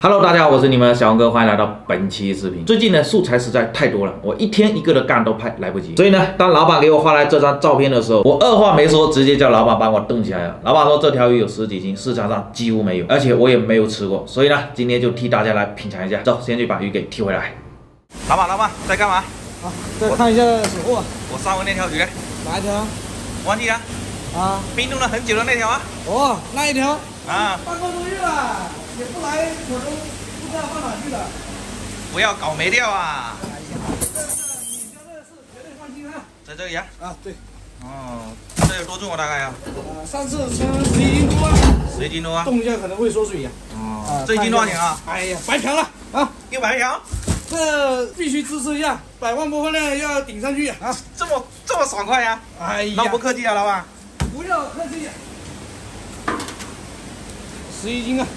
Hello， 大家好，我是你们的小红哥，欢迎来到本期视频。最近呢，素材实在太多了，我一天一个的干都拍来不及。所以呢，当老板给我发来这张照片的时候，我二话没说，直接叫老板帮我冻起来了。老板说这条鱼有10几斤，市场上几乎没有，而且我也没有吃过。所以呢，今天就替大家来品尝一下。走，先去把鱼给提回来。老板在干嘛？啊，再看一下水货。我上回那条鱼呢？哪一条？忘记了。啊，冰冻了很久的那条啊。哦，那一条。啊，半个多月了。 也不来，我都不知道放哪去了。不要搞没掉啊！哎呀，这你交代的事绝对放心啊。在这里啊？啊，对。哦，这有多重啊？大概啊？上次称11斤多啊。11斤多啊？冻一下可能会缩水呀。哦。这一斤多少钱啊？哎呀，白嫖了啊！又白嫖？这必须支持一下，100万播放量要顶上去啊！这么爽快呀？哎呀，那不客气啊，老板。不要客气。11斤啊！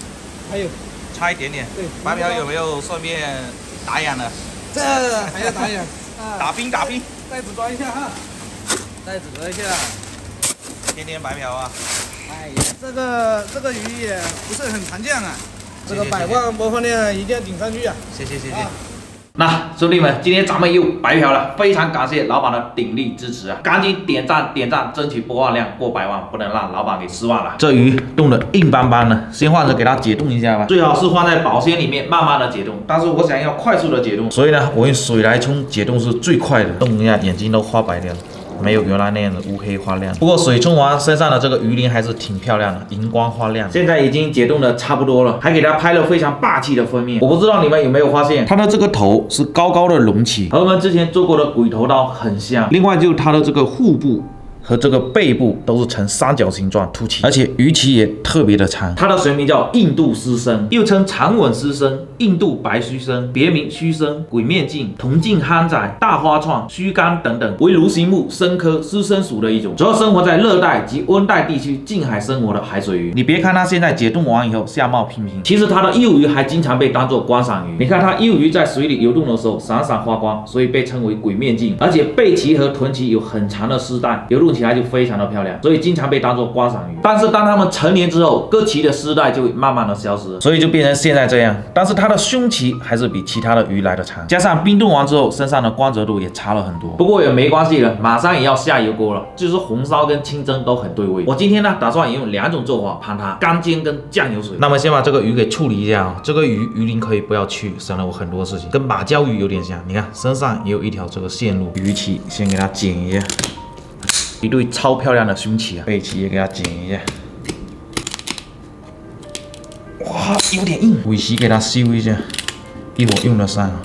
还有，差一点点。对，白嫖有没有顺便打眼的？这还要打眼啊！打冰，袋子装一下哈，袋子装一下。天天白嫖啊！哎呀，这个鱼也不是很常见啊，这个100万播放量一定要顶上去啊！谢谢。那兄弟们，今天咱们又白嫖了，非常感谢老板的鼎力支持啊！赶紧点赞，争取播放量过100万，不能让老板给失望了。这鱼冻得硬邦邦的，先换着给它解冻一下吧，最好是放在保鲜里面慢慢的解冻。但是我想要快速的解冻，所以呢，我用水来冲解冻是最快的。冻一下眼睛都花白掉了。 没有原来那样的乌黑发亮，不过水冲完身上的这个鱼鳞还是挺漂亮的，荧光发亮。现在已经解冻的差不多了，还给它拍了非常霸气的封面。我不知道你们有没有发现，它的这个头是高高的隆起，和我们之前做过的鬼头刀很像。另外就是它的这个腹部 和这个背部都是呈三角形状凸起，而且鱼鳍也特别的长。它的学名叫印度狮参，又称长吻狮参、印度白须参，别名须参、鬼面镜、铜镜憨仔、大花创、须干等等，为蠕形目参科狮参属的一种，主要生活在热带及温带地区近海生活的海水鱼。你别看它现在解冻完以后相貌平平，其实它的幼鱼还经常被当作观赏鱼。你看它幼鱼在水里游动的时候闪闪发光，所以被称为鬼面镜。而且背鳍和臀鳍有很长的丝带，游动 起来就非常的漂亮，所以经常被当作观赏鱼。但是当它们成年之后，各鳍的丝带就会慢慢的消失，所以就变成现在这样。但是它的胸鳍还是比其他的鱼来的长，加上冰冻完之后，身上的光泽度也差了很多。不过也没关系了，马上也要下油锅了，就是红烧跟清蒸都很对味。我今天呢，打算用2种做法烹它，干煎跟酱油水。那么先把这个鱼给处理一下啊，这个鱼鳞可以不要去，省了我很多事情，跟马鲛鱼有点像。你看身上也有一条这个线路，鱼鳍先给它剪一下。 一对超漂亮的胸鳍啊，背鳍也给它剪一下。哇，有点硬。尾鳍给它修一下，一会儿用得上啊。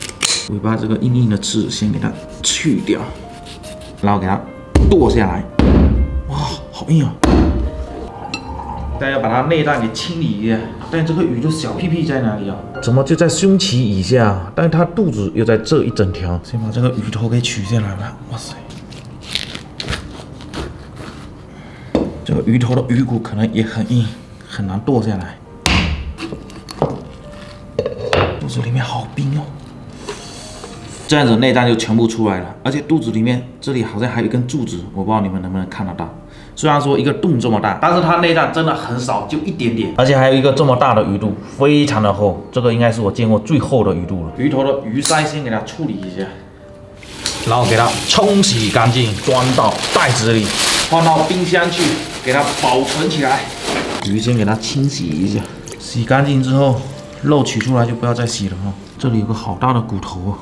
尾巴这个硬硬的刺先给它去掉，然后给它剁下来。哇，好硬啊！再要把它内脏给清理一下。但这个鱼的小屁屁在哪里啊？怎么就在胸鳍以下？但是它肚子又在这一整条。先把这个鱼头给取下来吧。哇塞！ 这个鱼头的鱼骨可能也很硬，很难剁下来。肚子里面好冰哦，这样子内脏就全部出来了，而且肚子里面这里好像还有一根柱子，我不知道你们能不能看得到。虽然说一个洞这么大，但是它内脏真的很少，就一点点，而且还有一个这么大的鱼肚，非常的厚，这个应该是我见过最厚的鱼肚了。鱼头的鱼鳃先给它处理一下，然后给它冲洗干净，装到袋子里，放到冰箱去。 给它保存起来，鱼先给它清洗一下，洗干净之后，肉取出来就不要再洗了哈。这里有个好大的骨头啊，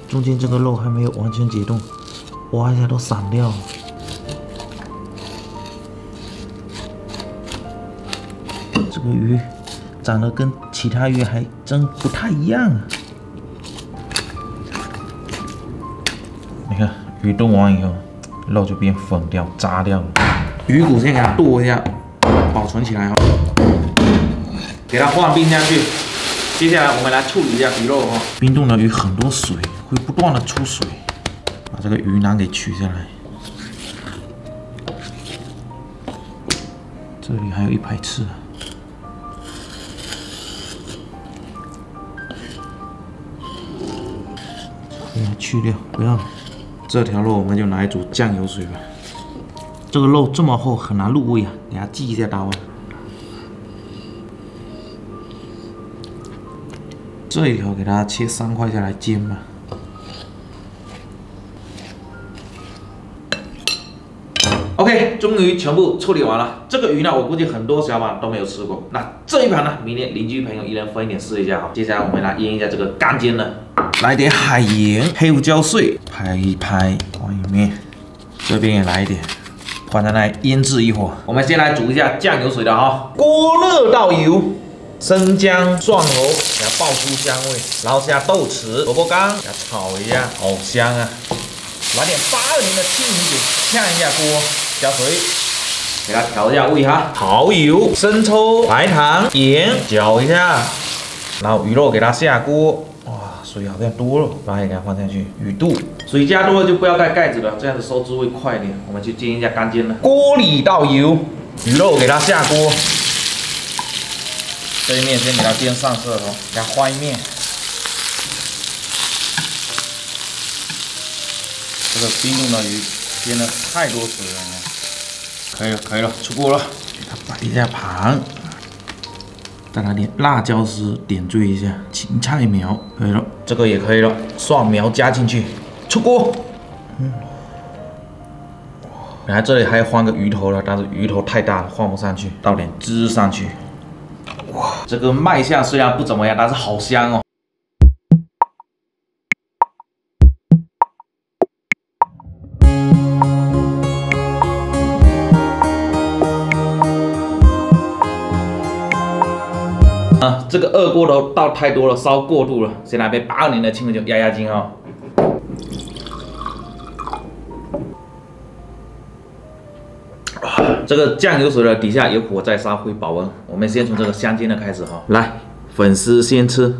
中间这个肉还没有完全解冻，挖一下都散掉了。这个鱼长得跟其他鱼还真不太一样啊。 你看鱼冻完以后，肉就变粉掉、渣掉了。鱼骨先给它剁一下，保存起来哦。给它放冰箱去。接下来我们来处理一下鱼肉哦。冰冻的鱼很多水，会不断的出水。把这个鱼囊给取下来。这里还有一排刺。给它去掉，不要了。这条肉我们就拿来煮酱油水吧。这个肉这么厚，很难入味啊，给它记一下刀啊。这一条给它切3块下来煎吧。 OK， 终于全部处理完了。这个鱼呢，我估计很多小伙伴都没有吃过。那这一盘呢，明天邻居朋友一人分一点试一下哈。接下来我们来腌一下这个干煎呢，来点海盐、黑胡椒碎，拍一拍外面，这边也来一点，放在那里腌制一会儿。我们先来煮一下酱油水的哈。锅热倒油，生姜、蒜头给它爆出香味，然后下豆豉、萝卜干，给它炒一下，好香啊！来点820的青米酒，炝一下锅。 加水，给它调一下味哈，蚝油、生抽、白糖、盐，搅一下，然后鱼肉给它下锅，哇，水好像多了，把它给它放下去，鱼肚，水加多了就不要盖盖子了，这样子收汁会快一点。我们去煎一下干煎了，锅里倒油，鱼肉给它下锅，这一面先给它煎上色头，给它翻一面。 这个冰冻的鱼煎了太多水了，可以了，可以了，出锅了。给它摆一下盘，再来点辣椒丝点缀一下，芹菜苗可以了，这个也可以了，蒜苗加进去，出锅。本来这里还要换个鱼头了，但是鱼头太大了，换不上去，倒点汁上去。哇，这个卖相虽然不怎么样，但是好香哦。 这个二锅头倒太多了，烧过度了。先来杯820的青梅酒压压惊啊！这个酱油水的底下有火在烧，会保温。我们先从这个香煎的开始哈。来，粉丝先吃。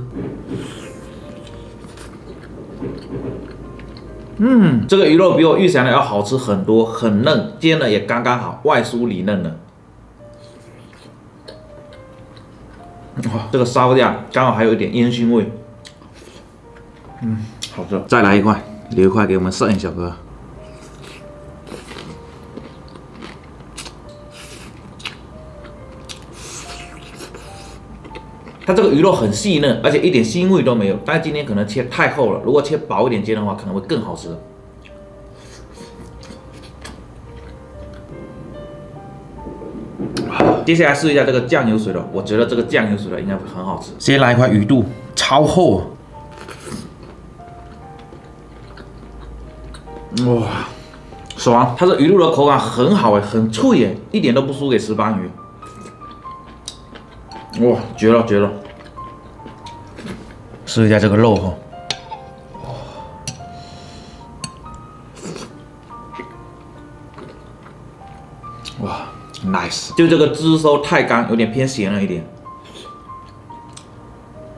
这个鱼肉比我预想的要好吃很多，很嫩，煎的也刚刚好，外酥里嫩的。 哇，这个烧掉刚好还有一点烟熏味，好吃。再来一块，留一块给我们摄影小哥。它这个鱼肉很细嫩，而且一点腥味都没有。但是今天可能切太厚了，如果切薄一点煎的话，可能会更好吃。 接下来试一下这个酱油水的，我觉得这个酱油水的应该会很好吃。先来一块鱼肚，超厚，哇，爽！它这鱼肚的口感很好哎，很脆哎，一点都不输给石斑鱼。哇，绝了绝了！试一下这个肉哈。 哇 ，nice！ 就这个汁收太干，有点偏咸了一点。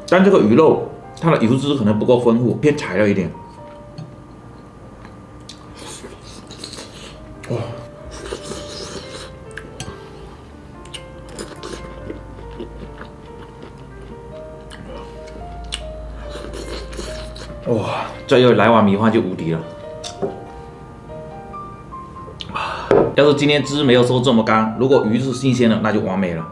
但这个鱼肉它的油脂可能不够丰富，偏柴了一点。哇！哇，这又来碗米饭就无敌了。 要是今天汁没有收这么干，如果鱼是新鲜的，那就完美了。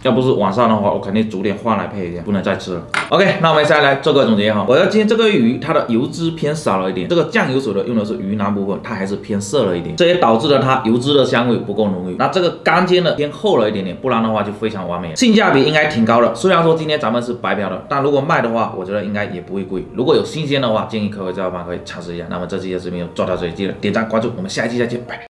要不是晚上的话，我肯定煮点饭来配一下，不能再吃了。OK， 那我们现在来做个总结哈。我要今天这个鱼它的油脂偏少了一点，这个酱油水的用的是鱼腩部分，它还是偏涩了一点，这也导致了它油脂的香味不够浓郁。那这个干煎的偏厚了一点点，不然的话就非常完美了，性价比应该挺高的。虽然说今天咱们是白嫖的，但如果卖的话，我觉得应该也不会贵。如果有新鲜的话，建议各位小伙伴可以尝试一下。那么这期的视频就做到这里，记得点赞关注，我们下一期再见，拜拜。